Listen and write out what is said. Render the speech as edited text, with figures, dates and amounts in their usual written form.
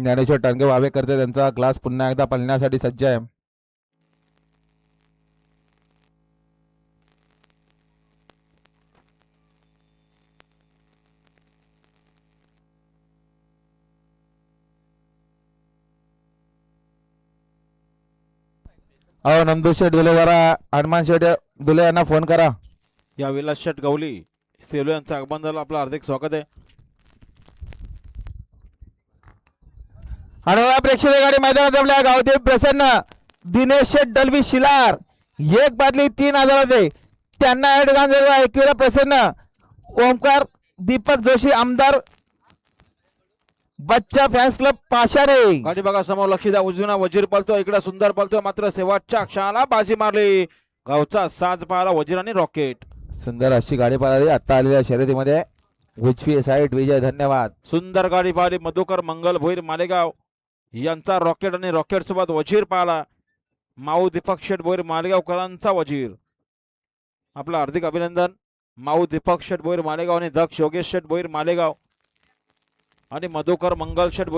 ज्ञानेश्वर टांगे वावेकरचे त्यांचा ग्लास पुन्हा एकदा पळण्यासाठी सज्ज आहे. अहो नंदू शेठ डुले जरा हनुमान शेठ डुले यांना फोन करा. या विलास शेट गवली सेलू यांचं आगमन झालं. आपलं हार्दिक स्वागत आहे. आणि या प्रेक्षणीय गाडी मैदानात जमल्या गावदेव प्रसन्न दिनेश शेठ दलवी शिलार एक बादली 3000 होते त्यांना या ठिकाणी एकविरा प्रसन्न ओमकार दीपक जोशी आमदार बच्चा फॅन्स क्लब पाशारे. गाडी बघा समोर लक्ष द्या. उजवीना वजीर पळतो इकडे सुंदर पळतोय मात्र शेवटच्या क्षणाला बाजी मारली. गावचा साज पाहिला वजीर आणि रॉकेट. सुंदर अशी गाडी पाहिली आता आलेल्या शर्यतीमध्ये. उजवी साईड विजय धन्यवाद. सुंदर गाडी पाहिली. मधुकर मंगल भोईर मालेगाव यांचा रॉकेट आणि रॉकेट सोबत वजीर पाहिला. माऊ दीपक शेठ भोईर मालेगावकरांचा वजीर. आपलं हार्दिक अभिनंदन. माऊ दीपक शेठ भोईर मालेगाव आणि दक्ष योगेश शेठ भोईर मालेगाव आणि मधुकर मंगल शेठ